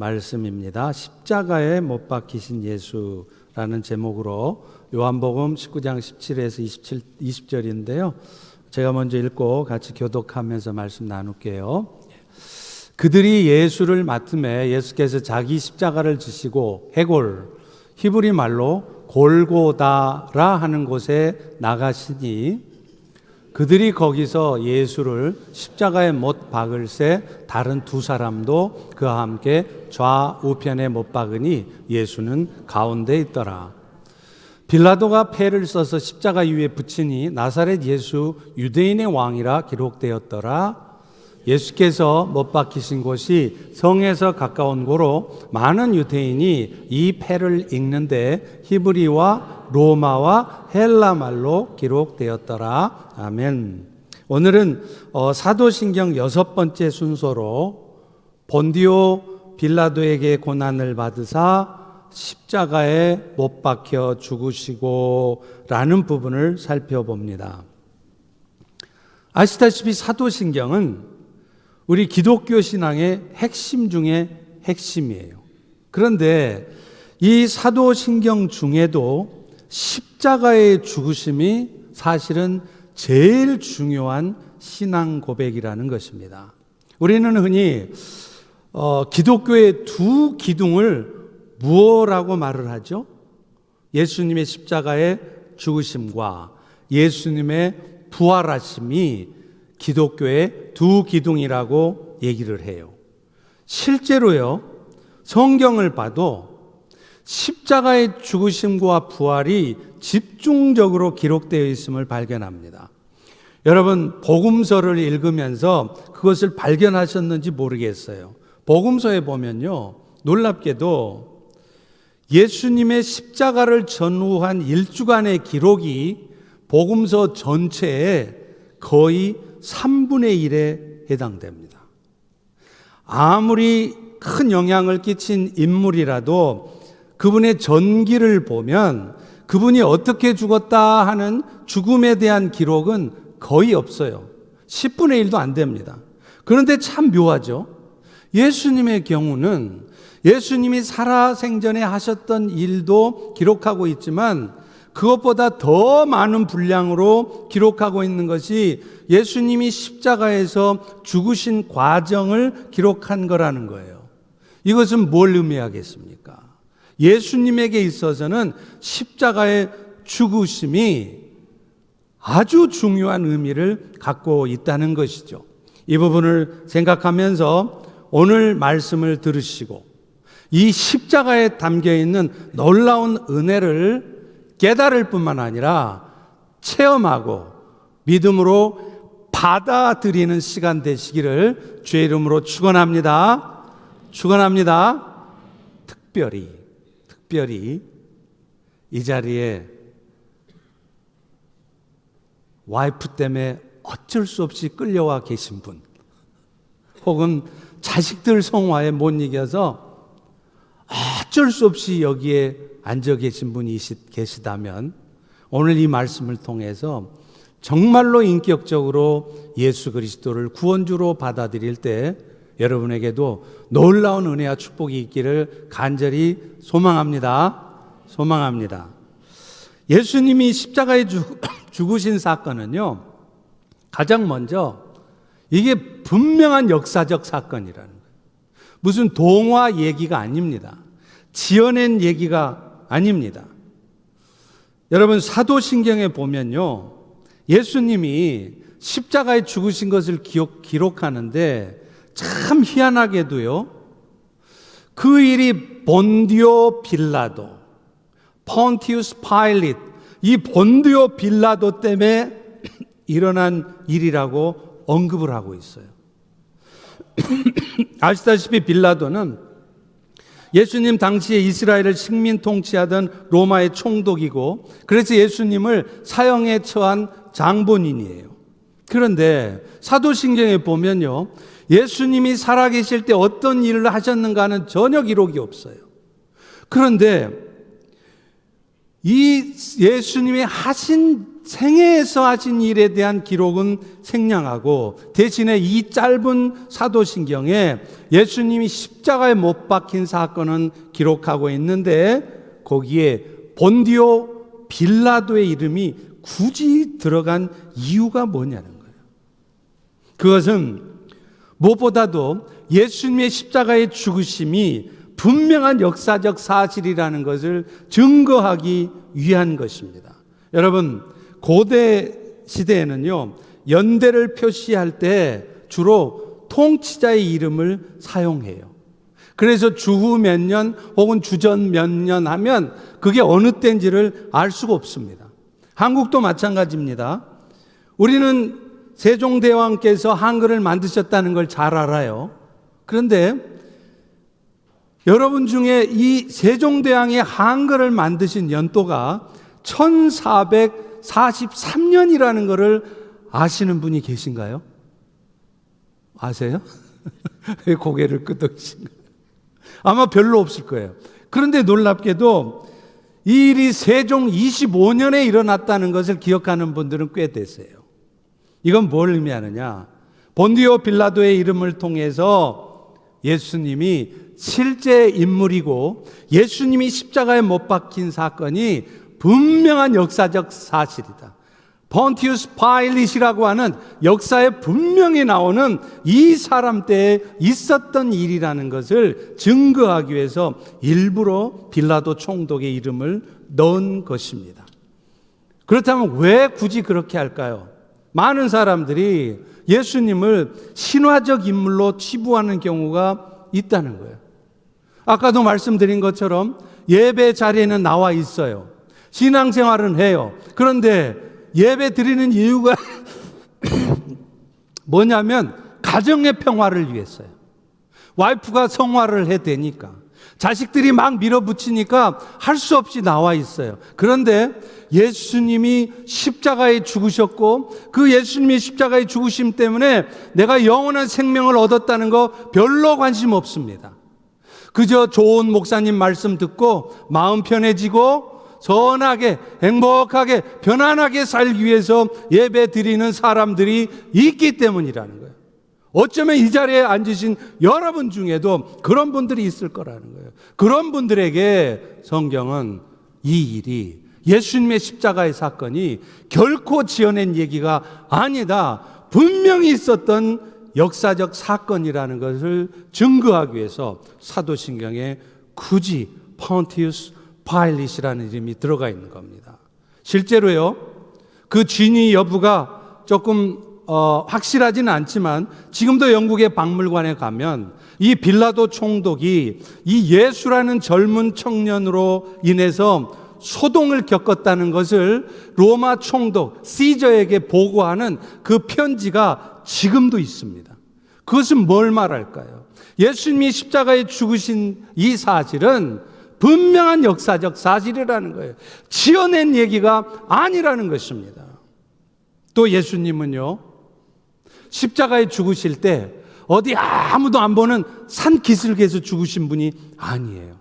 말씀입니다. 십자가에 못 박히신 예수라는 제목으로 요한복음 19장 17에서 20절인데요. 제가 먼저 읽고 같이 교독하면서 말씀 나눌게요. 그들이 예수를 맡음에 예수께서 자기 십자가를 지시고 해골, 히브리 말로 골고다라 하는 곳에 나가시니 그들이 거기서 예수를 십자가에 못 박을새 다른 두 사람도 그와 함께 좌우편에 못 박으니 예수는 가운데 있더라. 빌라도가 패를 써서 십자가 위에 붙이니 나사렛 예수 유대인의 왕이라 기록되었더라. 예수께서 못 박히신 곳이 성에서 가까운 고로 많은 유대인이 이 패를 읽는데 히브리와 로마와 헬라 말로 기록되었더라. 아멘. 오늘은 사도신경 6번째 순서로 본디오 빌라도에게 고난을 받으사 십자가에 못 박혀 죽으시고 라는 부분을 살펴봅니다. 아시다시피 사도신경은 우리 기독교 신앙의 핵심 중에 핵심이에요. 그런데 이 사도신경 중에도 십자가의 죽으심이 사실은 제일 중요한 신앙 고백이라는 것입니다. 우리는 흔히 기독교의 두 기둥을 무엇이라고 말을 하죠? 예수님의 십자가의 죽으심과 예수님의 부활하심이 기독교의 두 기둥이라고 얘기를 해요. 실제로요, 성경을 봐도 십자가의 죽으심과 부활이 집중적으로 기록되어 있음을 발견합니다. 여러분, 복음서를 읽으면서 그것을 발견하셨는지 모르겠어요. 복음서에 보면요, 놀랍게도 예수님의 십자가를 전후한 1주간의 기록이 복음서 전체에 거의 3분의 1에 해당됩니다. 아무리 큰 영향을 끼친 인물이라도 그분의 전기를 보면 그분이 어떻게 죽었다 하는 죽음에 대한 기록은 거의 없어요. 10분의 1도 안 됩니다. 그런데 참 묘하죠. 예수님의 경우는 예수님이 살아생전에 하셨던 일도 기록하고 있지만 그것보다 더 많은 분량으로 기록하고 있는 것이 예수님이 십자가에서 죽으신 과정을 기록한 거라는 거예요. 이것은 뭘 의미하겠습니까? 예수님에게 있어서는 십자가의 죽으심이 아주 중요한 의미를 갖고 있다는 것이죠. 이 부분을 생각하면서 오늘 말씀을 들으시고 이 십자가에 담겨 있는 놀라운 은혜를 깨달을 뿐만 아니라 체험하고 믿음으로 받아들이는 시간 되시기를 주의 이름으로 축원합니다. 축원합니다. 특별히 이 자리에 와이프 때문에 어쩔 수 없이 끌려와 계신 분, 혹은 자식들 성화에 못 이겨서 어쩔 수 없이 여기에 앉아 계신 분이 계시다면 오늘 이 말씀을 통해서 정말로 인격적으로 예수 그리스도를 구원주로 받아들일 때 여러분에게도 놀라운 은혜와 축복이 있기를 간절히 소망합니다. 예수님이 십자가에 죽으신 사건은요, 가장 먼저 이게 분명한 역사적 사건이라는 거예요. 무슨 동화 얘기가 아닙니다. 지어낸 얘기가 아닙니다. 여러분, 사도신경에 보면요, 예수님이 십자가에 죽으신 것을 기록하는데 참 희한하게도요, 그 일이 본디오 빌라도, 폰티우스 파일릿, 이 본디오 빌라도 때문에 일어난 일이라고 언급을 하고 있어요. 아시다시피 빌라도는 예수님 당시에 이스라엘을 식민 통치하던 로마의 총독이고 그래서 예수님을 사형에 처한 장본인이에요. 그런데 사도신경에 보면요, 예수님이 살아계실 때 어떤 일을 하셨는가는 전혀 기록이 없어요. 그런데 이 예수님이 하신 생애에서 하신 일에 대한 기록은 생략하고 대신에 이 짧은 사도신경에 예수님이 십자가에 못 박힌 사건은 기록하고 있는데 거기에 본디오 빌라도의 이름이 굳이 들어간 이유가 뭐냐는 거예요. 그것은 무엇보다도 예수님의 십자가의 죽으심이 분명한 역사적 사실이라는 것을 증거하기 위한 것입니다. 여러분, 고대 시대에는요, 연대를 표시할 때 주로 통치자의 이름을 사용해요. 그래서 주후 몇 년 혹은 주전 몇 년 하면 그게 어느 때인지를 알 수가 없습니다. 한국도 마찬가지입니다. 우리는 세종대왕께서 한글을 만드셨다는 걸 잘 알아요. 그런데 여러분 중에 이 세종대왕이 한글을 만드신 연도가 1443년이라는 것을 아시는 분이 계신가요? 아세요? 왜 고개를 끄덕이신가요? 아마 별로 없을 거예요. 그런데 놀랍게도 이 일이 세종 25년에 일어났다는 것을 기억하는 분들은 꽤 되세요. 이건 뭘 의미하느냐? 본디오 빌라도의 이름을 통해서 예수님이 실제 인물이고 예수님이 십자가에 못 박힌 사건이 분명한 역사적 사실이다. 폰티우스 파일릿이라고 하는 역사에 분명히 나오는 이 사람 때에 있었던 일이라는 것을 증거하기 위해서 일부러 빌라도 총독의 이름을 넣은 것입니다. 그렇다면 왜 굳이 그렇게 할까요? 많은 사람들이 예수님을 신화적 인물로 치부하는 경우가 있다는 거예요. 아까도 말씀드린 것처럼 예배 자리에는 나와 있어요. 신앙생활은 해요. 그런데 예배 드리는 이유가 뭐냐면 가정의 평화를 위해서요. 와이프가 성화를 해대니까, 자식들이 막 밀어붙이니까 할 수 없이 나와 있어요. 그런데 예수님이 십자가에 죽으셨고 그 예수님이 십자가에 죽으심 때문에 내가 영원한 생명을 얻었다는 거 별로 관심 없습니다. 그저 좋은 목사님 말씀 듣고 마음 편해지고 선하게, 행복하게, 편안하게 살기 위해서 예배 드리는 사람들이 있기 때문이라는 거예요. 어쩌면 이 자리에 앉으신 여러분 중에도 그런 분들이 있을 거라는 거예요. 그런 분들에게 성경은 이 일이, 예수님의 십자가의 사건이 결코 지어낸 얘기가 아니다, 분명히 있었던 역사적 사건이라는 것을 증거하기 위해서 사도신경에 굳이 폰티우스 파일릿이라는 이름이 들어가 있는 겁니다. 실제로요, 그 진위 여부가 조금 확실하지는 않지만 지금도 영국의 박물관에 가면 이 빌라도 총독이 이 예수라는 젊은 청년으로 인해서 소동을 겪었다는 것을 로마 총독 시저에게 보고하는 그 편지가 지금도 있습니다. 그것은 뭘 말할까요? 예수님이 십자가에 죽으신 이 사실은 분명한 역사적 사실이라는 거예요. 지어낸 얘기가 아니라는 것입니다. 또 예수님은요, 십자가에 죽으실 때 어디 아무도 안 보는 산기슭에서 죽으신 분이 아니에요.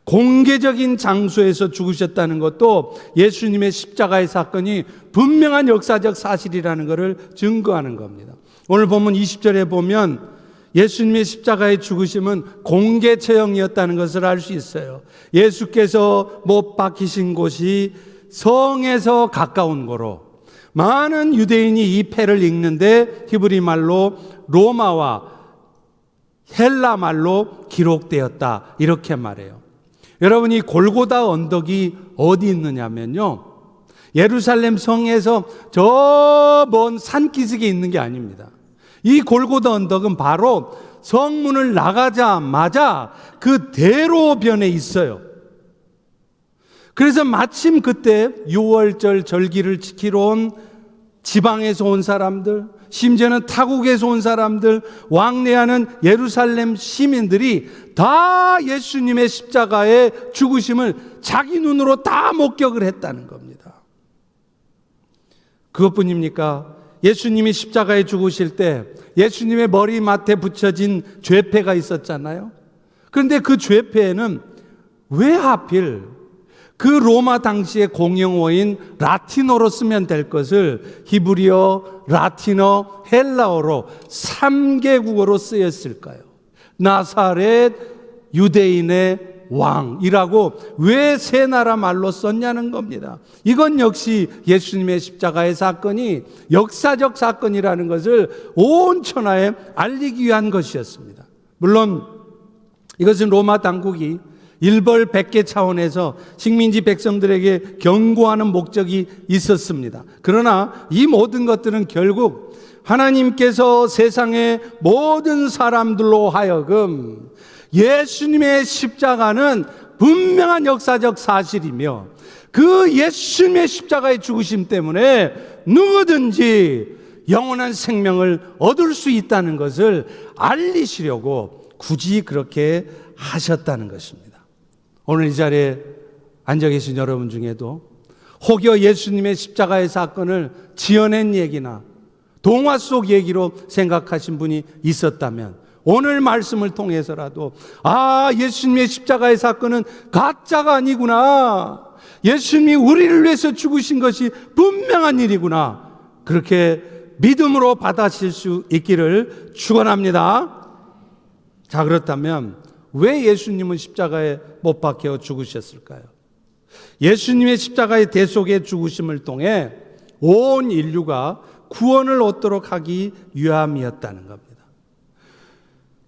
공개적인 장소에서 죽으셨다는 것도 예수님의 십자가의 사건이 분명한 역사적 사실이라는 것을 증거하는 겁니다. 오늘 본문 20절에 보면 예수님의 십자가의 죽으심은 공개 처형이었다는 것을 알 수 있어요. 예수께서 못 박히신 곳이 성에서 가까운 거로 많은 유대인이 이 패를 읽는데 히브리 말로 로마와 헬라 말로 기록되었다, 이렇게 말해요. 여러분, 이 골고다 언덕이 어디 있느냐면요, 예루살렘 성에서 저 먼 산기슭에 있는 게 아닙니다. 이 골고다 언덕은 바로 성문을 나가자마자 그 대로변에 있어요. 그래서 마침 그때 6월절 절기를 지키러 온 지방에서 온 사람들, 심지어는 타국에서 온 사람들, 왕래하는 예루살렘 시민들이 다 예수님의 십자가의 죽으심을 자기 눈으로 다 목격을 했다는 겁니다. 그것뿐입니까? 예수님이 십자가에 죽으실 때 예수님의 머리맡에 붙여진 죄패가 있었잖아요. 그런데 그 죄패에는 왜 하필 그 로마 당시의 공용어인 라틴어로 쓰면 될 것을 히브리어, 라틴어, 헬라어로 3개국어로 쓰였을까요? 나사렛 유대인의 왕이라고 왜 세 나라 말로 썼냐는 겁니다. 이건 역시 예수님의 십자가의 사건이 역사적 사건이라는 것을 온 천하에 알리기 위한 것이었습니다. 물론 이것은 로마 당국이 일벌백계 차원에서 식민지 백성들에게 경고하는 목적이 있었습니다. 그러나 이 모든 것들은 결국 하나님께서 세상의 모든 사람들로 하여금 예수님의 십자가는 분명한 역사적 사실이며 그 예수님의 십자가의 죽으심 때문에 누구든지 영원한 생명을 얻을 수 있다는 것을 알리시려고 굳이 그렇게 하셨다는 것입니다. 오늘 이 자리에 앉아 계신 여러분 중에도 혹여 예수님의 십자가의 사건을 지어낸 얘기나 동화 속 얘기로 생각하신 분이 있었다면 오늘 말씀을 통해서라도 예수님의 십자가의 사건은 가짜가 아니구나, 예수님이 우리를 위해서 죽으신 것이 분명한 일이구나, 그렇게 믿음으로 받아칠 수 있기를 축원합니다. 자, 그렇다면 왜 예수님은 십자가에 못 박혀 죽으셨을까요? 예수님의 십자가의 대속의 죽으심을 통해 온 인류가 구원을 얻도록 하기 위함이었다는 겁니다.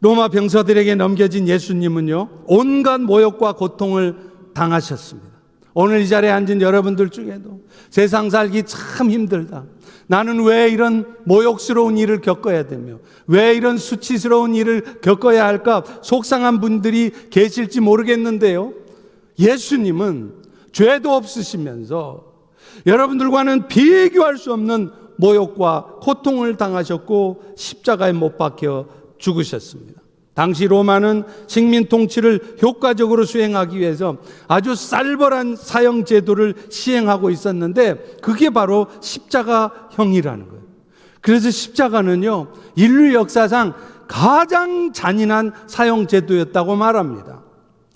로마 병사들에게 넘겨진 예수님은요, 온갖 모욕과 고통을 당하셨습니다. 오늘 이 자리에 앉은 여러분들 중에도 세상 살기 참 힘들다, 나는 왜 이런 모욕스러운 일을 겪어야 되며 왜 이런 수치스러운 일을 겪어야 할까 속상한 분들이 계실지 모르겠는데요, 예수님은 죄도 없으시면서 여러분들과는 비교할 수 없는 모욕과 고통을 당하셨고 십자가에 못 박혀 죽으셨습니다. 당시 로마는 식민 통치를 효과적으로 수행하기 위해서 아주 살벌한 사형 제도를 시행하고 있었는데 그게 바로 십자가형이라는 거예요. 그래서 십자가는요, 인류 역사상 가장 잔인한 사형 제도였다고 말합니다.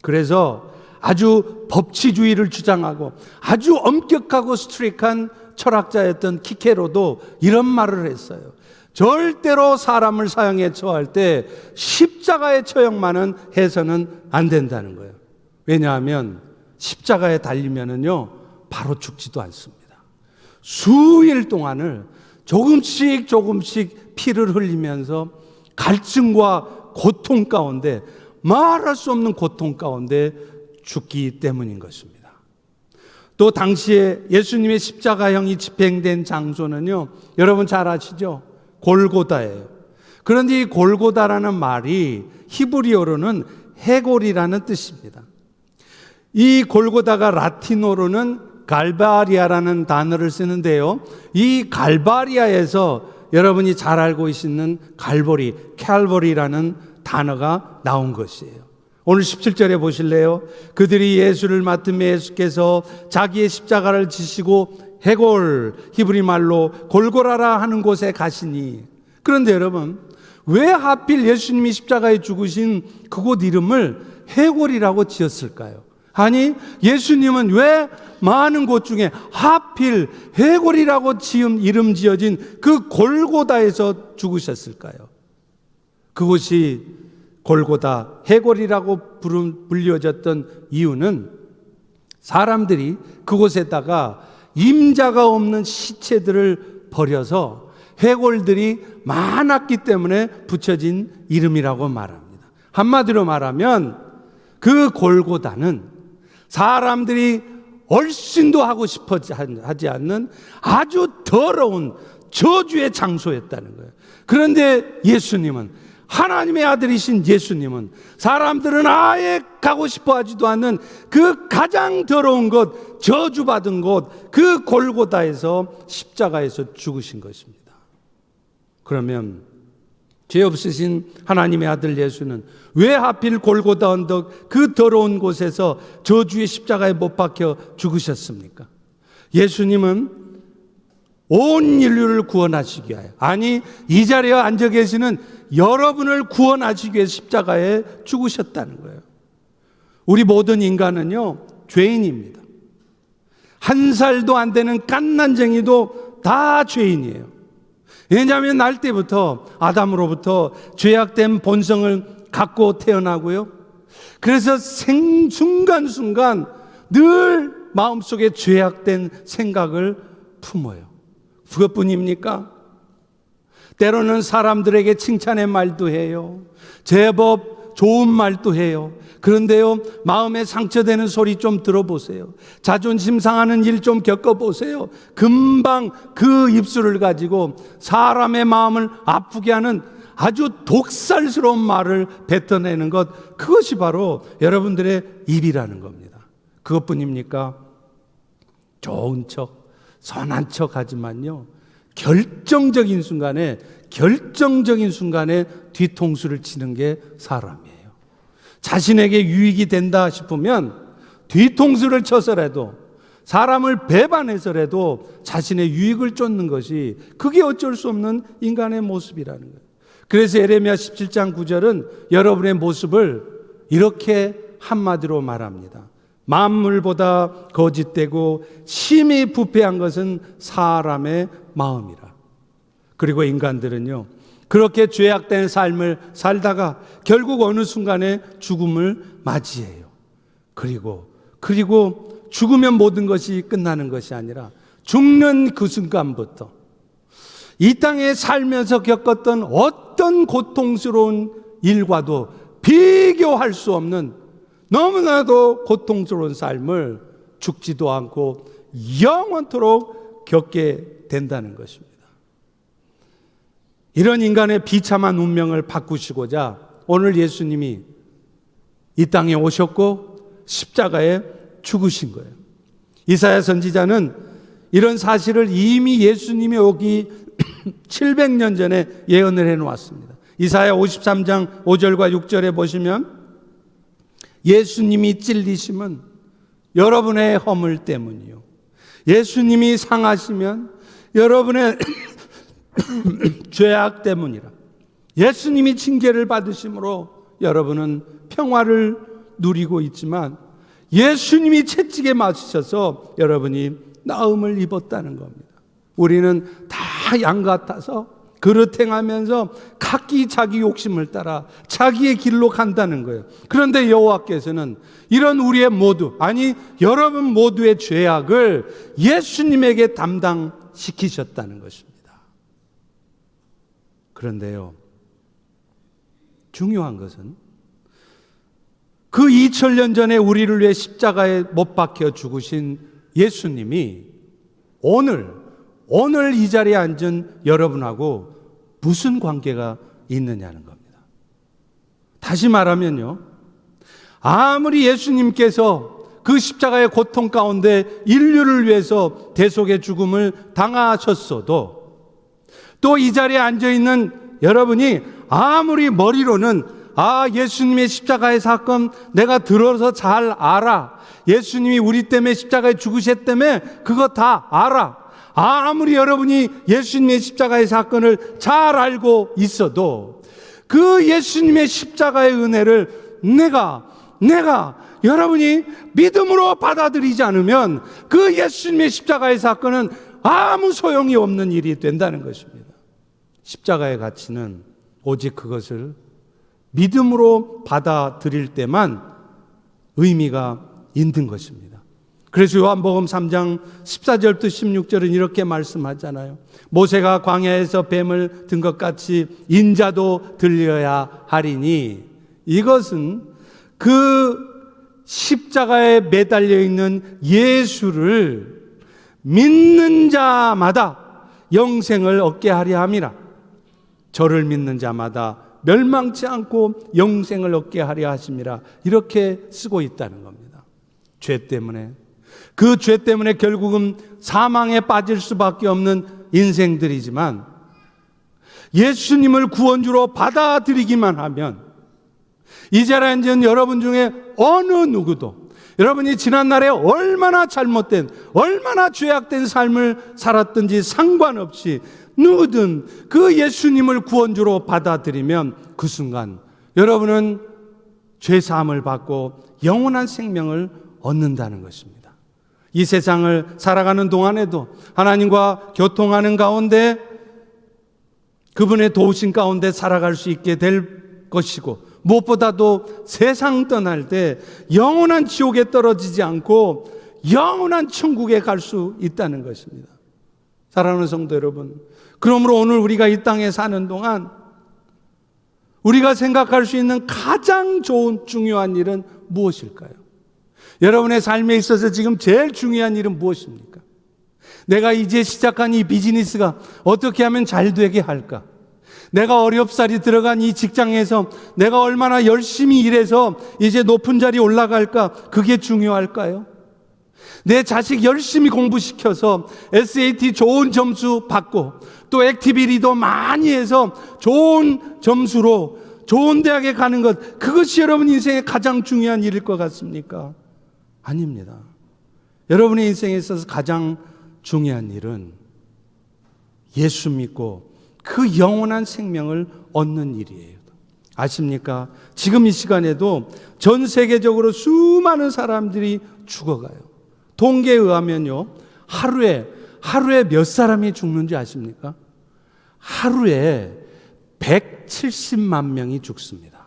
그래서 아주 법치주의를 주장하고 아주 엄격하고 스트릭한 철학자였던 키케로도 이런 말을 했어요. 절대로 사람을 사형에 처할 때 십자가의 처형만은 해서는 안 된다는 거예요. 왜냐하면 십자가에 달리면은요, 바로 죽지도 않습니다. 수일 동안을 조금씩 피를 흘리면서 갈증과 고통 가운데, 말할 수 없는 고통 가운데 죽기 때문인 것입니다. 또 당시에 예수님의 십자가형이 집행된 장소는요, 여러분 잘 아시죠? 골고다예요. 그런데 이 골고다라는 말이 히브리어로는 해골이라는 뜻입니다. 이 골고다가 라틴어로는 갈바리아라는 단어를 쓰는데요, 이 갈바리아에서 여러분이 잘 알고 계시는 갈보리, 캘버리라는 단어가 나온 것이에요. 오늘 17절에 보실래요? 그들이 예수를 맡으며 예수께서 자기의 십자가를 지시고 해골, 히브리 말로 골고라라 하는 곳에 가시니. 그런데 여러분, 왜 하필 예수님이 십자가에 죽으신 그곳 이름을 해골이라고 지었을까요? 아니, 예수님은 왜 많은 곳 중에 하필 해골이라고 이름 지어진 그 골고다에서 죽으셨을까요? 그곳이 골고다, 해골이라고 불려졌던 이유는 사람들이 그곳에다가 임자가 없는 시체들을 버려서 해골들이 많았기 때문에 붙여진 이름이라고 말합니다. 한마디로 말하면 그 골고다는 사람들이 얼씬도 하고 싶어 하지 않는 아주 더러운 저주의 장소였다는 거예요. 그런데 예수님은, 하나님의 아들이신 예수님은 사람들은 아예 가고 싶어 하지도 않는 그 가장 더러운 곳, 저주받은 곳, 그 골고다에서 십자가에서 죽으신 것입니다. 그러면 죄 없으신 하나님의 아들 예수는 왜 하필 골고다 언덕 그 더러운 곳에서 저주의 십자가에 못 박혀 죽으셨습니까? 예수님은 온 인류를 구원하시기 위하여, 아니 이 자리에 앉아 계시는 여러분을 구원하시기 위해 십자가에 죽으셨다는 거예요. 우리 모든 인간은요, 죄인입니다. 1살도 안 되는 갓난쟁이도 다 죄인이에요. 왜냐하면 날 때부터 아담으로부터 죄악된 본성을 갖고 태어나고요. 그래서 순간순간 늘 마음속에 죄악된 생각을 품어요. 그것뿐입니까? 때로는 사람들에게 칭찬의 말도 해요. 제법 좋은 말도 해요. 그런데요, 마음에 상처되는 소리 좀 들어보세요. 자존심 상하는 일 좀 겪어보세요. 금방 그 입술을 가지고 사람의 마음을 아프게 하는 아주 독살스러운 말을 뱉어내는 것, 그것이 바로 여러분들의 입이라는 겁니다. 그것뿐입니까? 좋은 척, 선한 척 하지만요, 결정적인 순간에 뒤통수를 치는 게 사람이에요. 자신에게 유익이 된다 싶으면 뒤통수를 쳐서라도, 사람을 배반해서라도 자신의 유익을 쫓는 것이, 그게 어쩔 수 없는 인간의 모습이라는 거예요. 그래서 예레미야 17장 9절은 여러분의 모습을 이렇게 한마디로 말합니다. 만물보다 거짓되고 심히 부패한 것은 사람의 마음이라. 그리고 인간들은요, 그렇게 죄악된 삶을 살다가 결국 어느 순간에 죽음을 맞이해요. 그리고 죽으면 모든 것이 끝나는 것이 아니라 죽는 그 순간부터 이 땅에 살면서 겪었던 어떤 고통스러운 일과도 비교할 수 없는 너무나도 고통스러운 삶을 죽지도 않고 영원토록 겪게 된다는 것입니다. 이런 인간의 비참한 운명을 바꾸시고자 오늘 예수님이 이 땅에 오셨고 십자가에 죽으신 거예요. 이사야 선지자는 이런 사실을 이미 예수님이 오기 700년 전에 예언을 해놓았습니다. 이사야 53장 5절과 6절에 보시면 예수님이 찔리심은 여러분의 허물 때문이요, 예수님이 상하시면 여러분의 죄악 때문이라. 예수님이 징계를 받으심으로 여러분은 평화를 누리고 있지만 예수님이 채찍에 맞으셔서 여러분이 나음을 입었다는 겁니다. 우리는 다 양 같아서 그릇 행하면서 각기 자기 욕심을 따라 자기의 길로 간다는 거예요. 그런데 여호와께서는 이런 우리의 모두, 아니 여러분 모두의 죄악을 예수님에게 담당시키셨다는 것입니다. 그런데요, 중요한 것은 그 2000년 전에 우리를 위해 십자가에 못 박혀 죽으신 예수님이 오늘 이 자리에 앉은 여러분하고 무슨 관계가 있느냐는 겁니다. 다시 말하면요, 아무리 예수님께서 그 십자가의 고통 가운데 인류를 위해서 대속의 죽음을 당하셨어도, 또 이 자리에 앉아있는 여러분이 아무리 머리로는 예수님의 십자가의 사건 내가 들어서 잘 알아, 예수님이 우리 때문에 십자가에 죽으셨다며 그거 다 알아, 아무리 여러분이 예수님의 십자가의 사건을 잘 알고 있어도 그 예수님의 십자가의 은혜를 내가 여러분이 믿음으로 받아들이지 않으면 그 예수님의 십자가의 사건은 아무 소용이 없는 일이 된다는 것입니다. 십자가의 가치는 오직 그것을 믿음으로 받아들일 때만 의미가 있는 것입니다. 그래서 요한복음 3장 14절부터 16절은 이렇게 말씀하잖아요. 모세가 광야에서 뱀을 든 것 같이 인자도 들려야 하리니, 이것은 그 십자가에 매달려 있는 예수를 믿는 자마다 영생을 얻게 하려 함이라. 저를 믿는 자마다 멸망치 않고 영생을 얻게 하려 하심이라. 이렇게 쓰고 있다는 겁니다. 죄 때문에, 그 죄 때문에 결국은 사망에 빠질 수밖에 없는 인생들이지만 예수님을 구원주로 받아들이기만 하면 이 자리에 앉은 여러분 중에 어느 누구도 여러분이 지난날에 얼마나 잘못된, 얼마나 죄악된 삶을 살았든지 상관없이 누구든 그 예수님을 구원주로 받아들이면 그 순간 여러분은 죄사함을 받고 영원한 생명을 얻는다는 것입니다. 이 세상을 살아가는 동안에도 하나님과 교통하는 가운데 그분의 도우심 가운데 살아갈 수 있게 될 것이고, 무엇보다도 세상 떠날 때 영원한 지옥에 떨어지지 않고 영원한 천국에 갈 수 있다는 것입니다. 사랑하는 성도 여러분, 그러므로 오늘 우리가 이 땅에 사는 동안 우리가 생각할 수 있는 가장 중요한 일은 무엇일까요? 여러분의 삶에 있어서 지금 제일 중요한 일은 무엇입니까? 내가 이제 시작한 이 비즈니스가 어떻게 하면 잘 되게 할까? 내가 어렵사리 들어간 이 직장에서 내가 얼마나 열심히 일해서 이제 높은 자리에 올라갈까? 그게 중요할까요? 내 자식 열심히 공부시켜서 SAT 좋은 점수 받고 또 액티비티도 많이 해서 좋은 점수로 좋은 대학에 가는 것, 그것이 여러분 인생의 가장 중요한 일일 것 같습니까? 아닙니다. 여러분의 인생에 있어서 가장 중요한 일은 예수 믿고 그 영원한 생명을 얻는 일이에요. 아십니까? 지금 이 시간에도 전 세계적으로 수많은 사람들이 죽어가요. 통계에 의하면요, 하루에 몇 사람이 죽는지 아십니까? 하루에 170만 명이 죽습니다.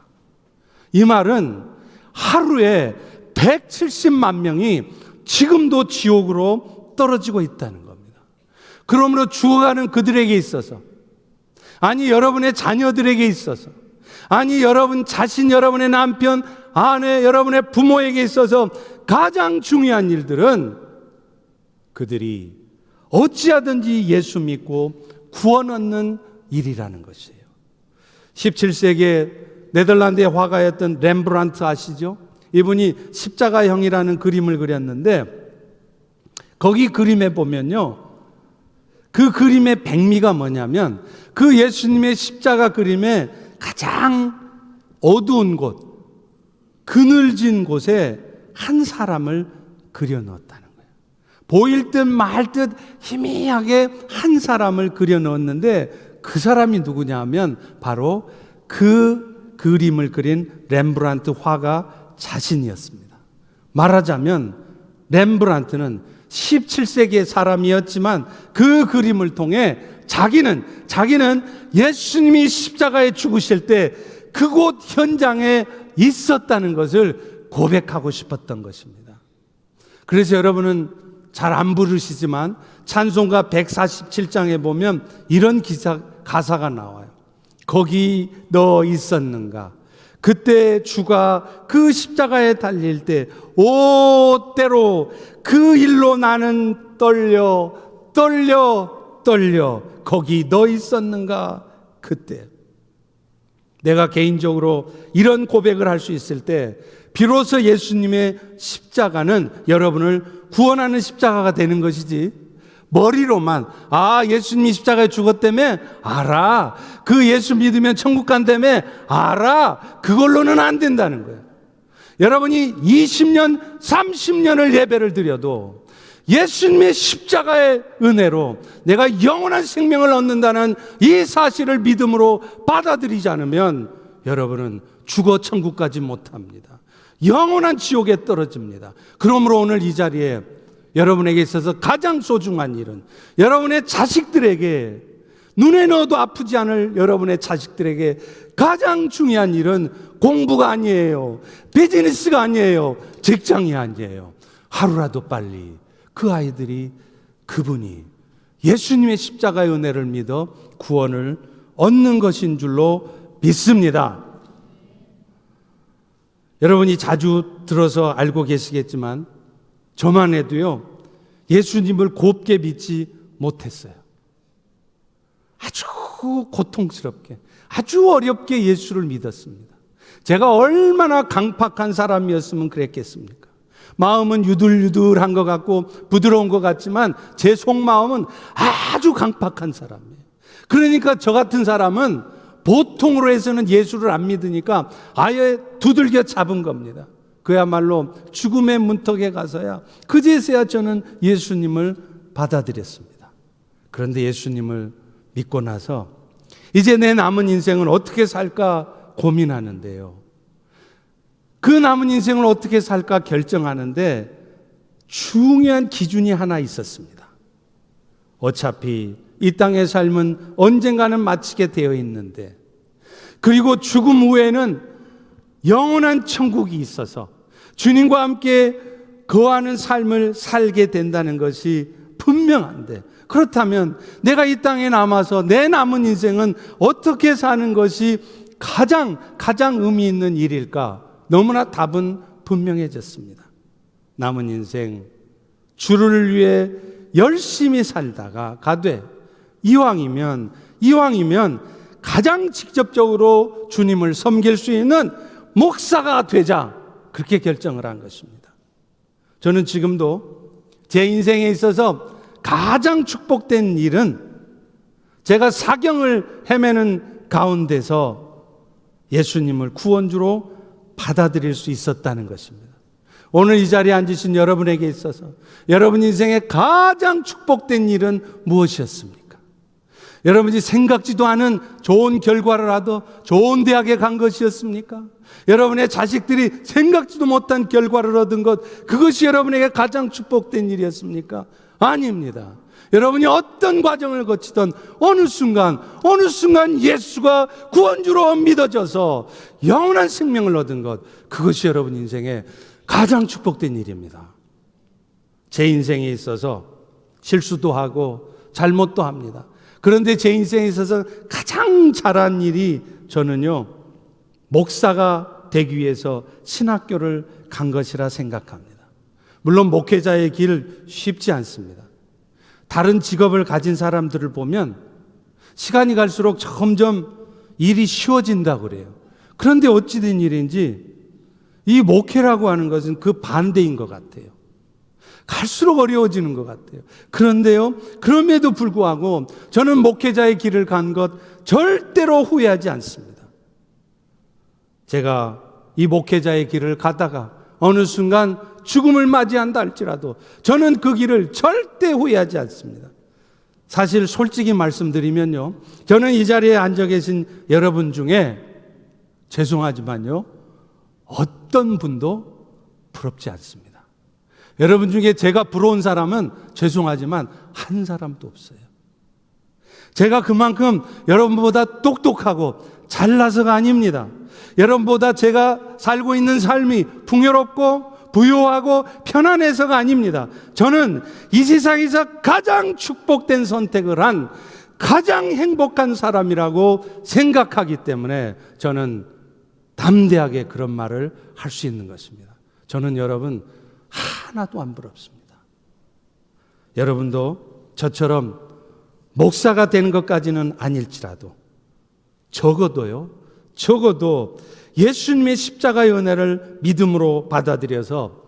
이 말은 하루에 170만 명이 지금도 지옥으로 떨어지고 있다는 겁니다. 그러므로 죽어가는 그들에게 있어서, 아니 여러분의 자녀들에게 있어서, 아니 여러분 자신, 여러분의 남편, 아내, 여러분의 부모에게 있어서 가장 중요한 일들은 그들이 어찌하든지 예수 믿고 구원 얻는 일이라는 것이에요. 17세기에 네덜란드의 화가였던 렘브란트 아시죠? 이분이 십자가형이라는 그림을 그렸는데, 거기 그림에 보면요, 그 그림의 백미가 뭐냐면 그 예수님의 십자가 그림에 가장 어두운 곳, 그늘진 곳에 한 사람을 그려 넣었다는 거예요. 보일 듯 말 듯 희미하게 한 사람을 그려 넣었는데, 그 사람이 누구냐 하면 바로 그 그림을 그린 렘브란트 화가 자신이었습니다. 말하자면 렘브란트는 17세기의 사람이었지만 그 그림을 통해 자기는 예수님이 십자가에 죽으실 때 그곳 현장에 있었다는 것을 고백하고 싶었던 것입니다. 그래서 여러분은 잘 안 부르시지만 찬송가 147장에 보면 이런 가사가 나와요. 거기 너 있었는가? 그때 주가 그 십자가에 달릴 때 오 때로 그 일로 나는 떨려 거기 너 있었는가? 그때 내가 개인적으로 이런 고백을 할 수 있을 때 비로소 예수님의 십자가는 여러분을 구원하는 십자가가 되는 것이지, 머리로만 예수님이 십자가에 죽었다며 알아, 그 예수 믿으면 천국 간다며 알아, 그걸로는 안 된다는 거예요. 여러분이 20년 30년을 예배를 드려도 예수님의 십자가의 은혜로 내가 영원한 생명을 얻는다는 이 사실을 믿음으로 받아들이지 않으면 여러분은 죽어 천국 가지 못합니다. 영원한 지옥에 떨어집니다. 그러므로 오늘 이 자리에 여러분에게 있어서 가장 소중한 일은 여러분의 자식들에게, 눈에 넣어도 아프지 않을 여러분의 자식들에게 가장 중요한 일은 공부가 아니에요, 비즈니스가 아니에요, 직장이 아니에요. 하루라도 빨리 그 아이들이, 그분이 예수님의 십자가의 은혜를 믿어 구원을 얻는 것인 줄로 믿습니다. 여러분이 자주 들어서 알고 계시겠지만 저만 해도요, 예수님을 곱게 믿지 못했어요. 아주 고통스럽게, 아주 어렵게 예수를 믿었습니다. 제가 얼마나 강팍한 사람이었으면 그랬겠습니까? 마음은 유들유들한 것 같고 부드러운 것 같지만 제 속마음은 아주 강팍한 사람이에요. 그러니까 저 같은 사람은 보통으로 해서는 예수를 안 믿으니까 아예 두들겨 잡은 겁니다. 그야말로 죽음의 문턱에 가서야, 그제서야 저는 예수님을 받아들였습니다. 그런데 예수님을 믿고 나서 이제 내 남은 인생을 어떻게 살까 고민하는데요, 그 남은 인생을 어떻게 살까 결정하는데 중요한 기준이 하나 있었습니다. 어차피 이 땅의 삶은 언젠가는 마치게 되어 있는데, 그리고 죽음 후에는 영원한 천국이 있어서 주님과 함께 거하는 삶을 살게 된다는 것이 분명한데, 그렇다면 내가 이 땅에 남아서 내 남은 인생은 어떻게 사는 것이 가장 의미 있는 일일까? 너무나 답은 분명해졌습니다. 남은 인생 주를 위해 열심히 살다가 가되 이왕이면 가장 직접적으로 주님을 섬길 수 있는 목사가 되자, 그렇게 결정을 한 것입니다. 저는 지금도 제 인생에 있어서 가장 축복된 일은 제가 사경을 헤매는 가운데서 예수님을 구원주로 받아들일 수 있었다는 것입니다. 오늘 이 자리에 앉으신 여러분에게 있어서 여러분 인생의 가장 축복된 일은 무엇이었습니까? 여러분이 생각지도 않은 좋은 결과를 하도 좋은 대학에 간 것이었습니까? 여러분의 자식들이 생각지도 못한 결과를 얻은 것, 그것이 여러분에게 가장 축복된 일이었습니까? 아닙니다. 여러분이 어떤 과정을 거치던 어느 순간 예수가 구원주로 믿어져서 영원한 생명을 얻은 것, 그것이 여러분 인생의 가장 축복된 일입니다. 제 인생에 있어서 실수도 하고 잘못도 합니다. 그런데 제 인생에 있어서 가장 잘한 일이, 저는요, 목사가 되기 위해서 신학교를 간 것이라 생각합니다. 물론 목회자의 길 쉽지 않습니다. 다른 직업을 가진 사람들을 보면 시간이 갈수록 점점 일이 쉬워진다고 그래요. 그런데 어찌된 일인지 이 목회라고 하는 것은 그 반대인 것 같아요. 갈수록 어려워지는 것 같아요. 그런데요, 그럼에도 불구하고 저는 목회자의 길을 간 것 절대로 후회하지 않습니다. 제가 이 목회자의 길을 가다가 어느 순간 죽음을 맞이한다 할지라도 저는 그 길을 절대 후회하지 않습니다. 사실 솔직히 말씀드리면요, 저는 이 자리에 앉아 계신 여러분 중에 죄송하지만요, 어떤 분도 부럽지 않습니다. 여러분 중에 제가 부러운 사람은 죄송하지만 한 사람도 없어요. 제가 그만큼 여러분보다 똑똑하고 잘나서가 아닙니다. 여러분보다 제가 살고 있는 삶이 풍요롭고 부유하고 편안해서가 아닙니다. 저는 이 세상에서 가장 축복된 선택을 한 가장 행복한 사람이라고 생각하기 때문에 저는 담대하게 그런 말을 할 수 있는 것입니다. 저는 여러분 하나도 안 부럽습니다. 여러분도 저처럼 목사가 되는 것까지는 아닐지라도 적어도 예수님의 십자가의 은혜를 믿음으로 받아들여서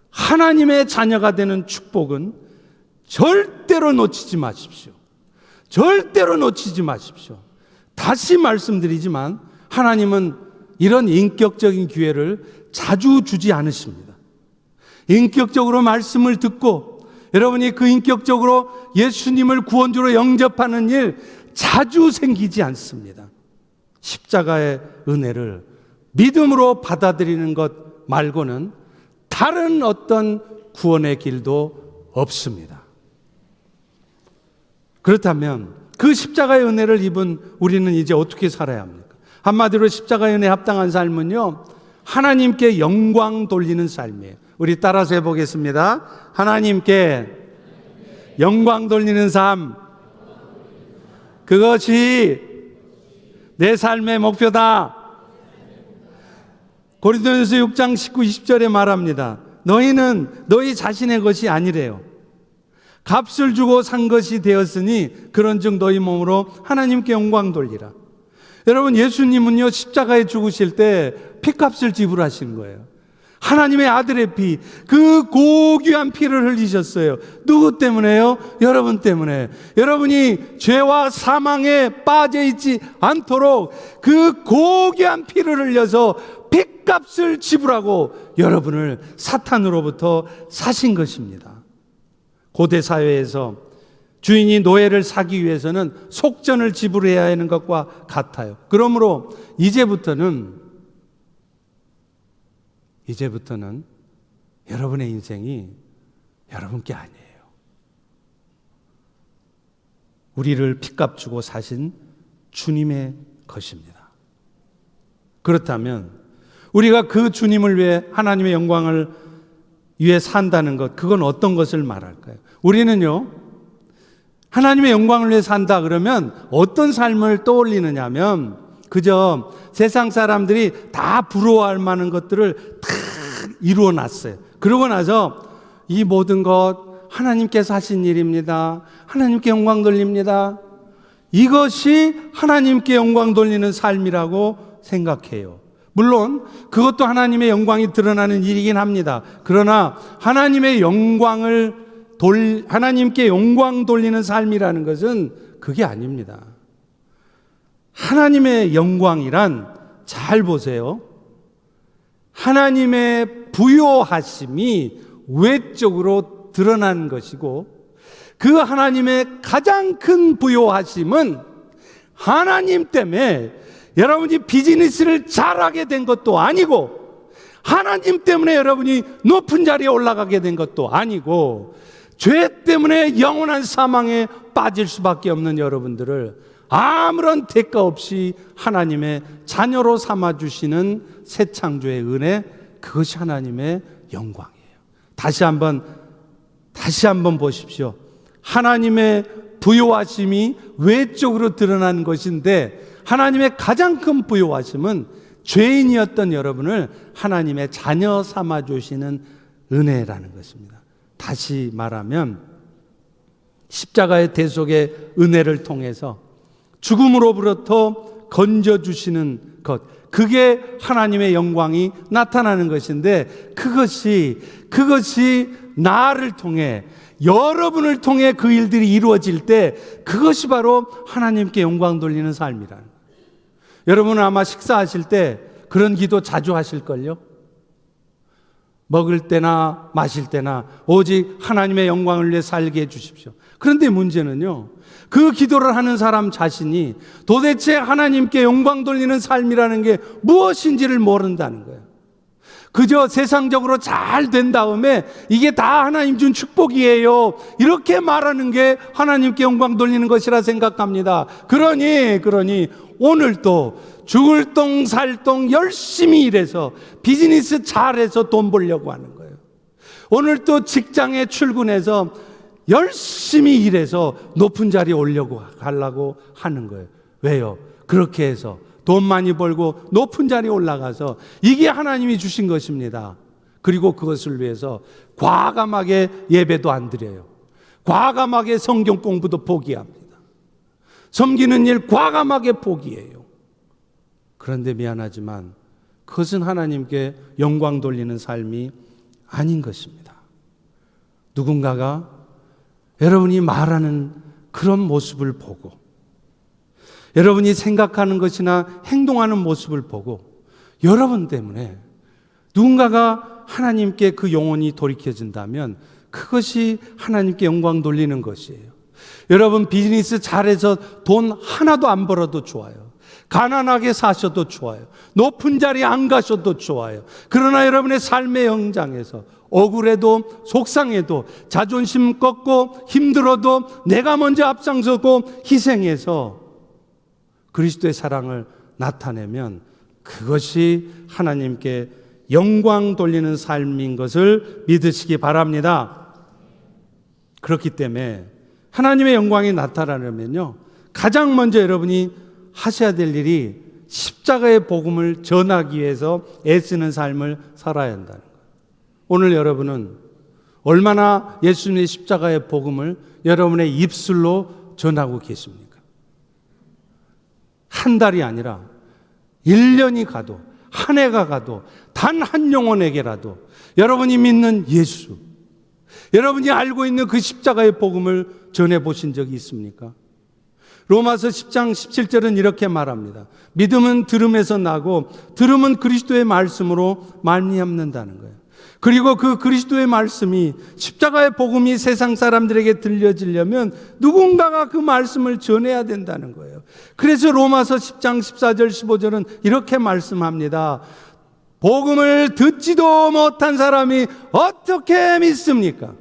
하나님의 자녀가 되는 축복은 절대로 놓치지 마십시오. 절대로 놓치지 마십시오. 다시 말씀드리지만 하나님은 이런 인격적인 기회를 자주 주지 않으십니다. 인격적으로 말씀을 듣고 여러분이 그 인격적으로 예수님을 구원주로 영접하는 일 자주 생기지 않습니다. 십자가의 은혜를 믿음으로 받아들이는 것 말고는 다른 어떤 구원의 길도 없습니다. 그렇다면 그 십자가의 은혜를 입은 우리는 이제 어떻게 살아야 합니까? 한마디로 십자가의 은혜에 합당한 삶은요, 하나님께 영광 돌리는 삶이에요. 우리 따라서 해보겠습니다. 하나님께 영광 돌리는 삶, 그것이 내 삶의 목표다. 고린도전서 6장 19, 20절에 말합니다. 너희는 너희 자신의 것이 아니래요. 값을 주고 산 것이 되었으니 그런즉 너희 몸으로 하나님께 영광 돌리라. 여러분, 예수님은요, 십자가에 죽으실 때 피값을 지불하신 거예요. 하나님의 아들의 피, 그 고귀한 피를 흘리셨어요. 누구 때문에요? 여러분 때문에. 여러분이 죄와 사망에 빠져 있지 않도록 그 고귀한 피를 흘려서 피값을 지불하고 여러분을 사탄으로부터 사신 것입니다. 고대 사회에서 주인이 노예를 사기 위해서는 속전을 지불해야 하는 것과 같아요. 그러므로 이제부터는 여러분의 인생이 여러분께 아니에요. 우리를 핏값 주고 사신 주님의 것입니다. 그렇다면 우리가 그 주님을 위해 하나님의 영광을 위해 산다는 것, 그건 어떤 것을 말할까요? 우리는요, 하나님의 영광을 위해 산다 그러면 어떤 삶을 떠올리느냐 하면 그저 세상 사람들이 다 부러워할 만한 것들을 다 이루어 놨어요. 그러고 나서 이 모든 것 하나님께서 하신 일입니다. 하나님께 영광 돌립니다. 이것이 하나님께 영광 돌리는 삶이라고 생각해요. 물론 그것도 하나님의 영광이 드러나는 일이긴 합니다. 그러나 하나님의 하나님께 영광 돌리는 삶이라는 것은 그게 아닙니다. 하나님의 영광이란, 잘 보세요, 하나님의 부요하심이 외적으로 드러난 것이고, 그 하나님의 가장 큰 부요하심은 하나님 때문에 여러분이 비즈니스를 잘하게 된 것도 아니고, 하나님 때문에 여러분이 높은 자리에 올라가게 된 것도 아니고, 죄 때문에 영원한 사망에 빠질 수밖에 없는 여러분들을 아무런 대가 없이 하나님의 자녀로 삼아주시는 새 창조의 은혜, 그것이 하나님의 영광이에요. 다시 한번 보십시오. 하나님의 부요하심이 외적으로 드러난 것인데, 하나님의 가장 큰 부요하심은 죄인이었던 여러분을 하나님의 자녀 삼아주시는 은혜라는 것입니다. 다시 말하면 십자가의 대속의 은혜를 통해서 죽음으로부터 건져주시는 것, 그게 하나님의 영광이 나타나는 것인데, 그것이 나를 통해, 여러분을 통해 그 일들이 이루어질 때 그것이 바로 하나님께 영광 돌리는 삶이라는 거예요. 여러분은 아마 식사하실 때 그런 기도 자주 하실걸요? 먹을 때나 마실 때나 오직 하나님의 영광을 위해 살게 해주십시오. 그런데 문제는요, 그 기도를 하는 사람 자신이 도대체 하나님께 영광 돌리는 삶이라는 게 무엇인지를 모른다는 거예요. 그저 세상적으로 잘 된 다음에 이게 다 하나님 준 축복이에요, 이렇게 말하는 게 하나님께 영광 돌리는 것이라 생각합니다. 그러니 오늘도 죽을 똥 살 똥 열심히 일해서 비즈니스 잘해서 돈 벌려고 하는 거예요. 오늘 또 직장에 출근해서 열심히 일해서 높은 자리에 가려고 하는 거예요. 왜요? 그렇게 해서 돈 많이 벌고 높은 자리에 올라가서, 이게 하나님이 주신 것입니다. 그리고 그것을 위해서 과감하게 예배도 안 드려요. 과감하게 성경 공부도 포기합니다. 섬기는 일 과감하게 포기해요. 그런데 미안하지만 그것은 하나님께 영광 돌리는 삶이 아닌 것입니다. 누군가가 여러분이 말하는 그런 모습을 보고, 여러분이 생각하는 것이나 행동하는 모습을 보고, 여러분 때문에 누군가가 하나님께 그 영혼이 돌이켜진다면 그것이 하나님께 영광 돌리는 것이에요. 여러분 비즈니스 잘해서 돈 하나도 안 벌어도 좋아요. 가난하게 사셔도 좋아요. 높은 자리에 안 가셔도 좋아요. 그러나 여러분의 삶의 현장에서 억울해도 속상해도 자존심 꺾고 힘들어도 내가 먼저 앞장서고 희생해서 그리스도의 사랑을 나타내면 그것이 하나님께 영광 돌리는 삶인 것을 믿으시기 바랍니다. 그렇기 때문에 하나님의 영광이 나타나려면요, 가장 먼저 여러분이 하셔야 될 일이 십자가의 복음을 전하기 위해서 애쓰는 삶을 살아야 한다는 거예요. 오늘 여러분은 얼마나 예수님의 십자가의 복음을 여러분의 입술로 전하고 계십니까? 한 달이 아니라 1년이 가도, 한 해가 가도 단 한 영혼에게라도 여러분이 믿는 예수, 여러분이 알고 있는 그 십자가의 복음을 전해보신 적이 있습니까? 로마서 10장 17절은 이렇게 말합니다. 믿음은 들음에서 나고 들음은 그리스도의 말씀으로 말미암는다는 거예요. 그리고 그 그리스도의 말씀이, 십자가의 복음이 세상 사람들에게 들려지려면 누군가가 그 말씀을 전해야 된다는 거예요. 그래서 로마서 10장 14절 15절은 이렇게 말씀합니다. 복음을 듣지도 못한 사람이 어떻게 믿습니까?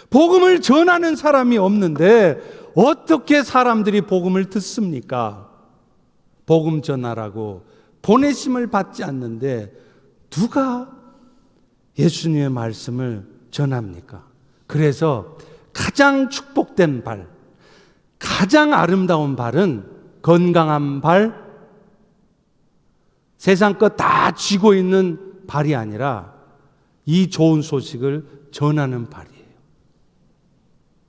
복음을 전하는 사람이 없는데 어떻게 사람들이 복음을 듣습니까? 복음 전하라고 보내심을 받지 않는데 누가 예수님의 말씀을 전합니까? 그래서 가장 축복된 발, 가장 아름다운 발은 건강한 발, 세상 것 다 쥐고 있는 발이 아니라 이 좋은 소식을 전하는 발이에요.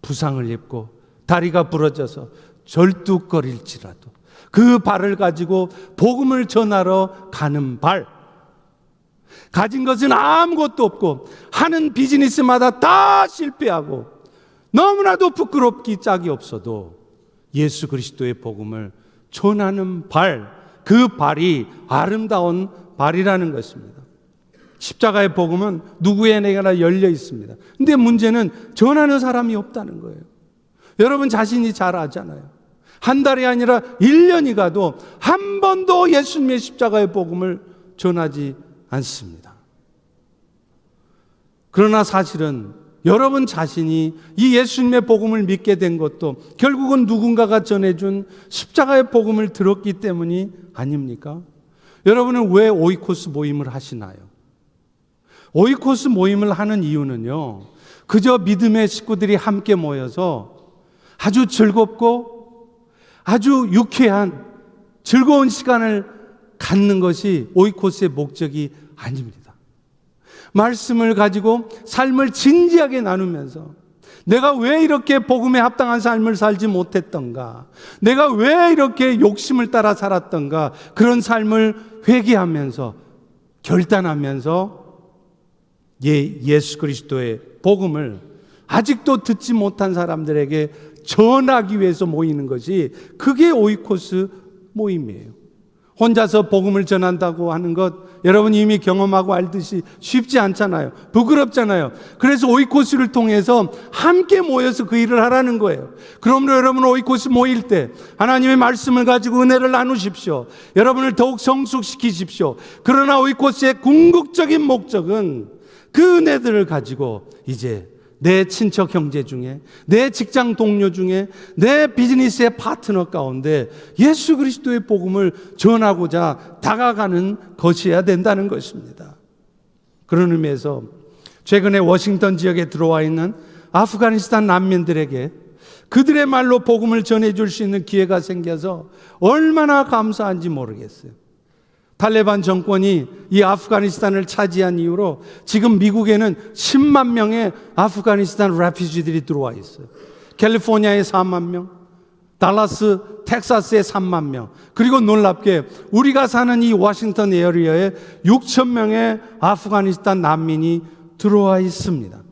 부상을 입고 다리가 부러져서 절뚝거릴지라도 그 발을 가지고 복음을 전하러 가는 발. 가진 것은 아무것도 없고 하는 비즈니스마다 다 실패하고 너무나도 부끄럽기 짝이 없어도 예수 그리스도의 복음을 전하는 발, 그 발이 아름다운 발이라는 것입니다. 십자가의 복음은 누구에게나 열려 있습니다. 근데 문제는 전하는 사람이 없다는 거예요. 여러분 자신이 잘 아잖아요. 한 달이 아니라 1년이 가도 한 번도 예수님의 십자가의 복음을 전하지 않습니다. 그러나 사실은 여러분 자신이 이 예수님의 복음을 믿게 된 것도 결국은 누군가가 전해준 십자가의 복음을 들었기 때문이 아닙니까? 여러분은 왜 오이코스 모임을 하시나요? 오이코스 모임을 하는 이유는요, 그저 믿음의 식구들이 함께 모여서 아주 즐겁고 아주 유쾌한 즐거운 시간을 갖는 것이 오이코스의 목적이 아닙니다. 말씀을 가지고 삶을 진지하게 나누면서 내가 왜 이렇게 복음에 합당한 삶을 살지 못했던가, 내가 왜 이렇게 욕심을 따라 살았던가, 그런 삶을 회개하면서 결단하면서 예수 그리스도의 복음을 아직도 듣지 못한 사람들에게 전하기 위해서 모이는 것이, 그게 오이코스 모임이에요. 혼자서 복음을 전한다고 하는 것 여러분이 이미 경험하고 알듯이 쉽지 않잖아요. 부끄럽잖아요. 그래서 오이코스를 통해서 함께 모여서 그 일을 하라는 거예요. 그러므로 여러분 오이코스 모일 때 하나님의 말씀을 가지고 은혜를 나누십시오. 여러분을 더욱 성숙시키십시오. 그러나 오이코스의 궁극적인 목적은 그 은혜들을 가지고 이제 내 친척 형제 중에, 내 직장 동료 중에, 내 비즈니스의 파트너 가운데 예수 그리스도의 복음을 전하고자 다가가는 것이어야 된다는 것입니다. 그런 의미에서 최근에 워싱턴 지역에 들어와 있는 아프가니스탄 난민들에게 그들의 말로 복음을 전해줄 수 있는 기회가 생겨서 얼마나 감사한지 모르겠어요. 탈레반 정권이 이 아프가니스탄을 차지한 이후로 지금 미국에는 10만 명의 아프가니스탄 레퓨지들이 들어와 있어요. 캘리포니아에 4만 명, 달라스, 텍사스에 3만 명, 그리고 놀랍게 우리가 사는 이 워싱턴 에어리어에 6천 명의 아프가니스탄 난민이 들어와 있습니다.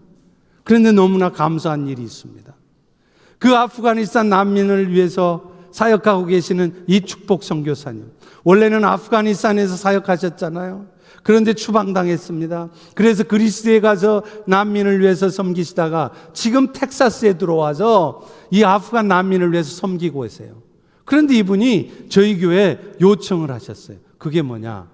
그런데 너무나 감사한 일이 있습니다. 그 아프가니스탄 난민을 위해서 사역하고 계시는 이 축복 선교사님, 원래는 아프가니스탄에서 사역하셨잖아요. 그런데 추방당했습니다. 그래서 그리스에 가서 난민을 위해서 섬기시다가 지금 텍사스에 들어와서 이 아프간 난민을 위해서 섬기고 계세요. 그런데 이분이 저희 교회에 요청을 하셨어요. 그게 뭐냐?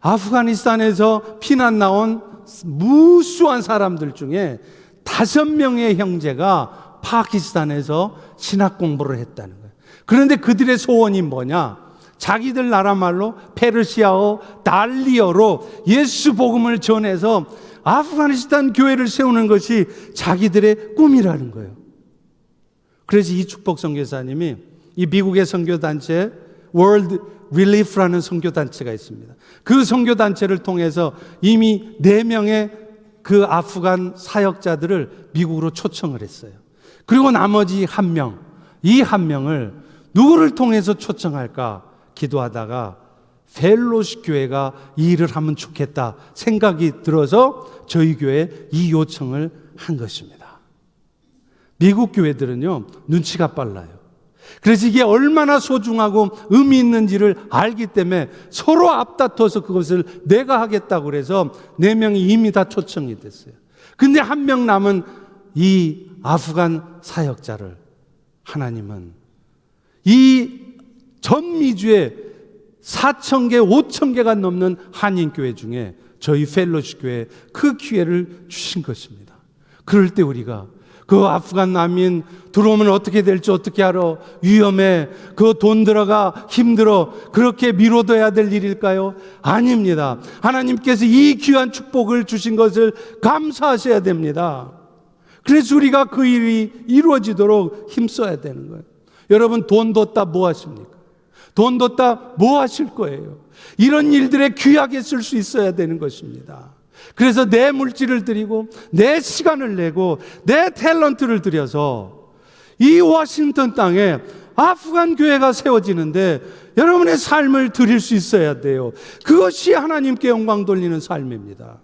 아프가니스탄에서 피난 나온 무수한 사람들 중에 5명의 형제가 파키스탄에서 신학 공부를 했다는 거예요. 그런데 그들의 소원이 뭐냐? 자기들 나라 말로 페르시아어, 달리어로 예수 복음을 전해서 아프가니스탄 교회를 세우는 것이 자기들의 꿈이라는 거예요. 그래서 이 축복 선교사님이 이 미국의 선교단체 World Relief라는 선교단체가 있습니다. 그 선교단체를 통해서 이미 4명의 그 아프간 사역자들을 미국으로 초청을 했어요. 그리고 나머지 1명, 이 1명을 누구를 통해서 초청할까 기도하다가 펠로시 교회가 이 일을 하면 좋겠다 생각이 들어서 저희 교회에 이 요청을 한 것입니다. 미국 교회들은요, 눈치가 빨라요. 그래서 이게 얼마나 소중하고 의미 있는지를 알기 때문에 서로 앞다퉈서 그것을 내가 하겠다고 그래서 4명이 이미 다 초청이 됐어요. 근데 1명 남은 이 아프간 사역자를 하나님은 이 전미주에 4,000개, 5,000개가 넘는 한인교회 중에 저희 펠로시 교회에 그 기회를 주신 것입니다. 그럴 때 우리가 그 아프간 난민 들어오면 어떻게 될지 어떻게 알아? 위험해. 그 돈 들어가 힘들어. 그렇게 미뤄둬야 될 일일까요? 아닙니다. 하나님께서 이 귀한 축복을 주신 것을 감사하셔야 됩니다. 그래서 우리가 그 일이 이루어지도록 힘써야 되는 거예요. 여러분, 돈 뒀다 뭐 하십니까? 돈 뒀다 뭐 하실 거예요? 이런 일들에 귀하게 쓸 수 있어야 되는 것입니다. 그래서 내 물질을 드리고 내 시간을 내고 내 탤런트를 들여서 이 워싱턴 땅에 아프간 교회가 세워지는데 여러분의 삶을 드릴 수 있어야 돼요. 그것이 하나님께 영광 돌리는 삶입니다.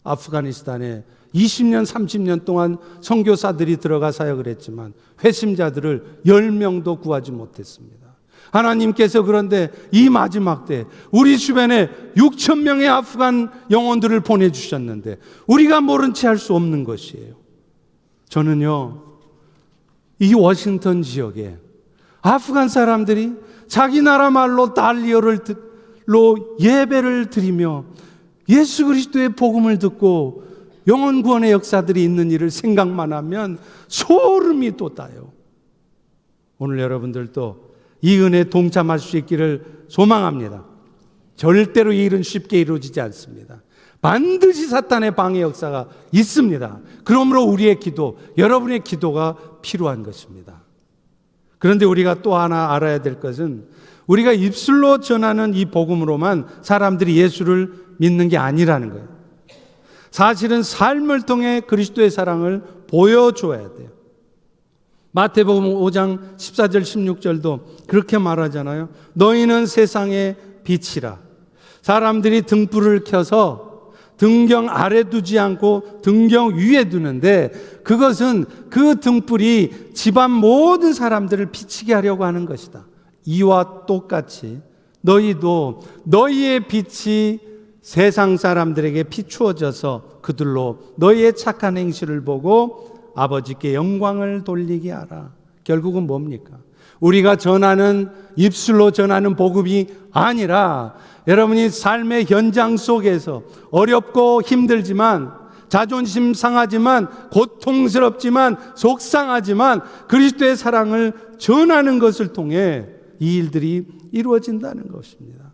아프가니스탄에 20년, 30년 동안 선교사들이 들어가 사역을 했지만 회심자들을 10명도 구하지 못했습니다. 하나님께서 그런데 이 마지막 때 우리 주변에 6천 명의 아프간 영혼들을 보내주셨는데 우리가 모른 채 할 수 없는 것이에요. 저는요, 이 워싱턴 지역에 아프간 사람들이 자기 나라 말로 달리어로 예배를 드리며 예수 그리스도의 복음을 듣고 영혼 구원의 역사들이 있는 일을 생각만 하면 소름이 돋아요. 오늘 여러분들도 이 은혜에 동참할 수 있기를 소망합니다. 절대로 이 일은 쉽게 이루어지지 않습니다. 반드시 사탄의 방해 역사가 있습니다. 그러므로 우리의 기도, 여러분의 기도가 필요한 것입니다. 그런데 우리가 또 하나 알아야 될 것은 우리가 입술로 전하는 이 복음으로만 사람들이 예수를 믿는 게 아니라는 거예요. 사실은 삶을 통해 그리스도의 사랑을 보여줘야 돼요. 마태복음 5장 14절 16절도 그렇게 말하잖아요. 너희는 세상의 빛이라. 사람들이 등불을 켜서 등경 아래 두지 않고 등경 위에 두는데 그것은 그 등불이 집안 모든 사람들을 비치게 하려고 하는 것이다. 이와 똑같이 너희도 너희의 빛이 세상 사람들에게 비추어져서 그들로 너희의 착한 행실을 보고 아버지께 영광을 돌리게 하라. 결국은 뭡니까? 우리가 전하는 입술로 전하는 복음이 아니라 여러분이 삶의 현장 속에서 어렵고 힘들지만 자존심 상하지만 고통스럽지만 속상하지만 그리스도의 사랑을 전하는 것을 통해 이 일들이 이루어진다는 것입니다.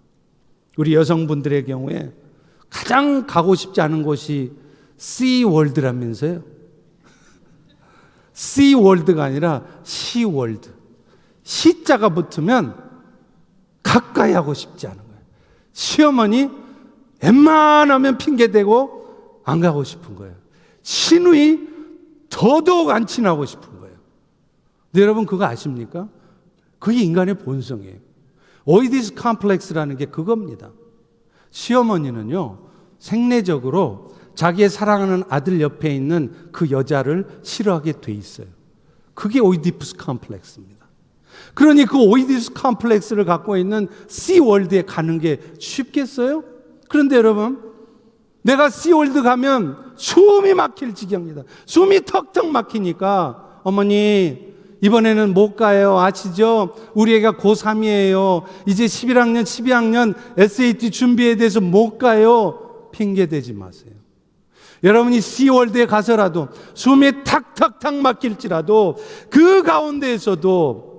우리 여성분들의 경우에 가장 가고 싶지 않은 곳이 씨월드라면서요. 씨월드가 아니라 시월드. 시자가 붙으면 가까이 하고 싶지 않은 거예요. 시어머니 웬만하면 핑계대고 안 가고 싶은 거예요. 시누이 더더욱 안 친하고 싶은 거예요. 근데 여러분 그거 아십니까? 그게 인간의 본성이에요. 오이디스 컴플렉스라는 게 그겁니다. 시어머니는요, 생리적으로 자기의 사랑하는 아들 옆에 있는 그 여자를 싫어하게 돼 있어요. 그게 오이디푸스 컴플렉스입니다. 그러니 그 오이디푸스 컴플렉스를 갖고 있는 씨월드에 가는 게 쉽겠어요? 그런데 여러분, 내가 씨월드 가면 숨이 막힐 지경이다. 숨이 턱턱 막히니까 어머니 이번에는 못 가요. 아시죠? 우리 애가 고3이에요. 이제 11학년, 12학년 SAT 준비에 대해서 못 가요. 핑계 대지 마세요. 여러분이 씨월드에 가서라도 숨이 탁탁탁 막힐지라도 그 가운데에서도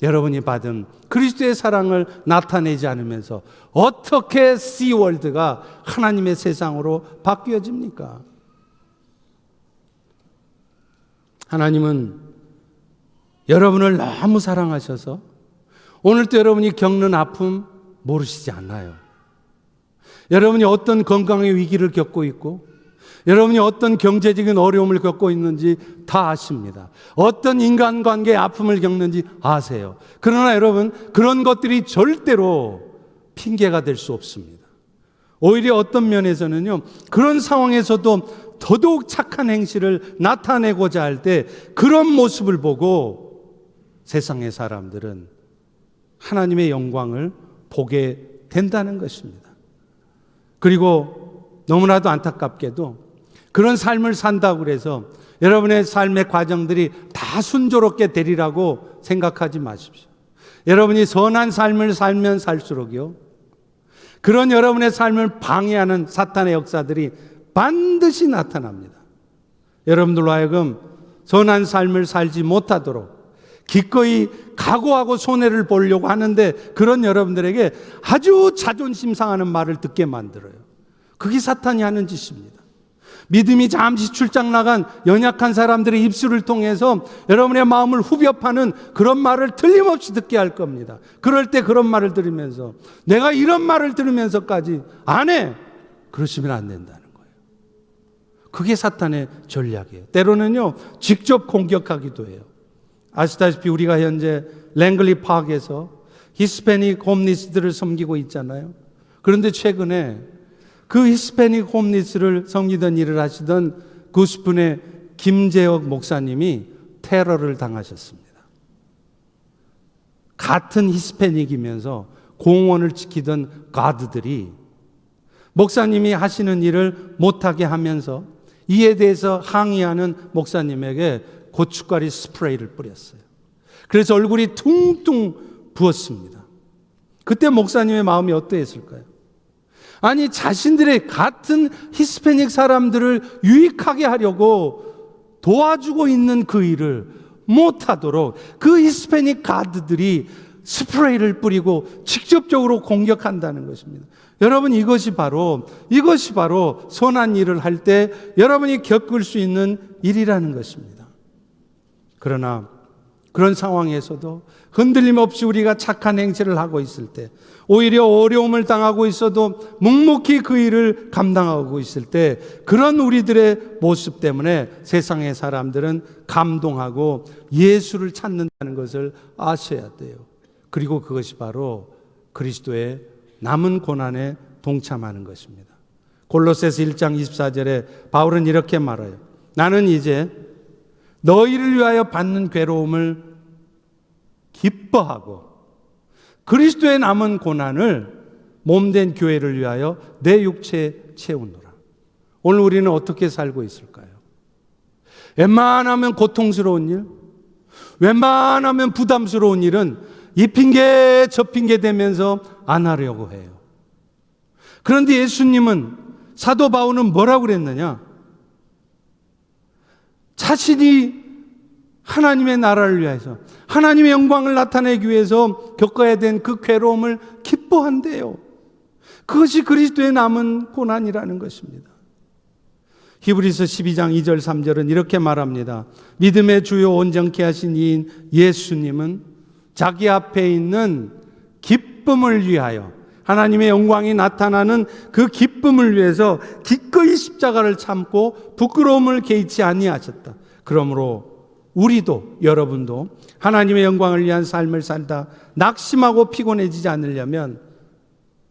여러분이 받은 그리스도의 사랑을 나타내지 않으면서 어떻게 씨월드가 하나님의 세상으로 바뀌어집니까? 하나님은 여러분을 너무 사랑하셔서 오늘도 여러분이 겪는 아픔 모르시지 않아요. 여러분이 어떤 건강의 위기를 겪고 있고 여러분이 어떤 경제적인 어려움을 겪고 있는지 다 아십니다. 어떤 인간관계의 아픔을 겪는지 아세요. 그러나 여러분 그런 것들이 절대로 핑계가 될 수 없습니다. 오히려 어떤 면에서는요, 그런 상황에서도 더더욱 착한 행실을 나타내고자 할 때 그런 모습을 보고 세상의 사람들은 하나님의 영광을 보게 된다는 것입니다. 그리고 너무나도 안타깝게도 그런 삶을 산다고 해서 여러분의 삶의 과정들이 다 순조롭게 되리라고 생각하지 마십시오. 여러분이 선한 삶을 살면 살수록요, 그런 여러분의 삶을 방해하는 사탄의 역사들이 반드시 나타납니다. 여러분들로 하여금 선한 삶을 살지 못하도록 기꺼이 각오하고 손해를 보려고 하는데, 그런 여러분들에게 아주 자존심 상하는 말을 듣게 만들어요. 그게 사탄이 하는 짓입니다. 믿음이 잠시 출장 나간 연약한 사람들의 입술을 통해서 여러분의 마음을 후벼 파는 그런 말을 틀림없이 듣게 할 겁니다. 그럴 때 그런 말을 들으면서, 내가 이런 말을 들으면서까지 안 해! 그러시면 안 된다는 거예요. 그게 사탄의 전략이에요. 때로는요, 직접 공격하기도 해요. 아시다시피 우리가 현재 랭글리 파크에서 히스패닉 홈리스들을 섬기고 있잖아요. 그런데 최근에 그 히스패닉 홈리스를 섬기던 일을 하시던 구스푼의 김재혁 목사님이 테러를 당하셨습니다. 같은 히스패닉이면서 공원을 지키던 가드들이 목사님이 하시는 일을 못하게 하면서 이에 대해서 항의하는 목사님에게 고춧가루 스프레이를 뿌렸어요. 그래서 얼굴이 퉁퉁 부었습니다. 그때 목사님의 마음이 어떠했을까요? 아니, 자신들의 같은 히스패닉 사람들을 유익하게 하려고 도와주고 있는 그 일을 못하도록 그 히스패닉 가드들이 스프레이를 뿌리고 직접적으로 공격한다는 것입니다. 여러분, 이것이 바로 선한 일을 할 때 여러분이 겪을 수 있는 일이라는 것입니다. 그러나 그런 상황에서도 흔들림 없이 우리가 착한 행실을 하고 있을 때, 오히려 어려움을 당하고 있어도 묵묵히 그 일을 감당하고 있을 때, 그런 우리들의 모습 때문에 세상의 사람들은 감동하고 예수를 찾는다는 것을 아셔야 돼요. 그리고 그것이 바로 그리스도의 남은 고난에 동참하는 것입니다. 골로새서 1장 24절에 바울은 이렇게 말해요. 나는 이제 너희를 위하여 받는 괴로움을 기뻐하고 그리스도의 남은 고난을 몸된 교회를 위하여 내 육체에 채우노라. 오늘 우리는 어떻게 살고 있을까요? 웬만하면 고통스러운 일, 웬만하면 부담스러운 일은 이 핑계 저 핑계 대면서 안 하려고 해요. 그런데 예수님은, 사도 바울은 뭐라고 그랬느냐? 자신이 하나님의 나라를 위해서, 하나님의 영광을 나타내기 위해서 겪어야 된 그 괴로움을 기뻐한대요. 그것이 그리스도의 남은 고난이라는 것입니다. 히브리서 12장 2절 3절은 이렇게 말합니다. 믿음의 주요 온전케 하신 이인 예수님은 자기 앞에 있는 기쁨을 위하여, 하나님의 영광이 나타나는 그 기쁨을 위해서 기꺼이 십자가를 참고 부끄러움을 개의치 아니하셨다. 그러므로 우리도, 여러분도 하나님의 영광을 위한 삶을 살다 낙심하고 피곤해지지 않으려면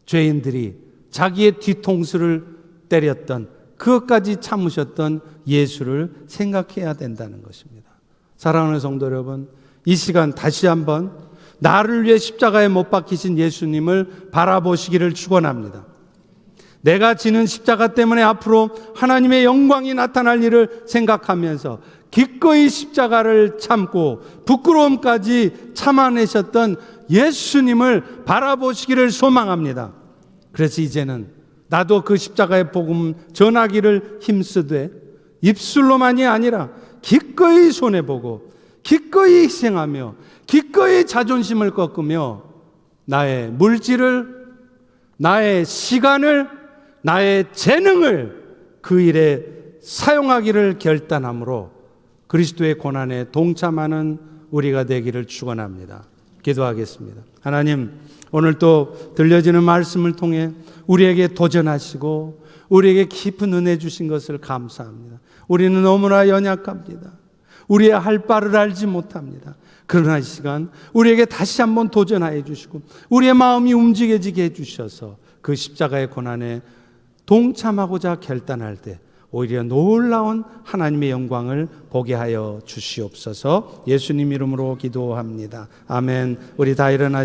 죄인들이 자기의 뒤통수를 때렸던, 그것까지 참으셨던 예수를 생각해야 된다는 것입니다. 사랑하는 성도 여러분, 이 시간 다시 한번 나를 위해 십자가에 못 박히신 예수님을 바라보시기를 축원합니다. 내가 지는 십자가 때문에 앞으로 하나님의 영광이 나타날 일을 생각하면서 기꺼이 십자가를 참고 부끄러움까지 참아내셨던 예수님을 바라보시기를 소망합니다. 그래서 이제는 나도 그 십자가의 복음 전하기를 힘쓰되 입술로만이 아니라 기꺼이 손해보고 기꺼이 희생하며 기꺼이 자존심을 꺾으며 나의 물질을, 나의 시간을, 나의 재능을 그 일에 사용하기를 결단함으로 그리스도의 고난에 동참하는 우리가 되기를 축원합니다. 기도하겠습니다. 하나님, 오늘 또 들려지는 말씀을 통해 우리에게 도전하시고 우리에게 깊은 은혜 주신 것을 감사합니다. 우리는 너무나 연약합니다. 우리의 할 바를 알지 못합니다. 그러나 이 시간 우리에게 다시 한번 도전하여 주시고 우리의 마음이 움직여지게 해주셔서 그 십자가의 고난에 동참하고자 결단할 때 오히려 놀라운 하나님의 영광을 보게 하여 주시옵소서. 예수님 이름으로 기도합니다. 아멘. 우리 다 일어나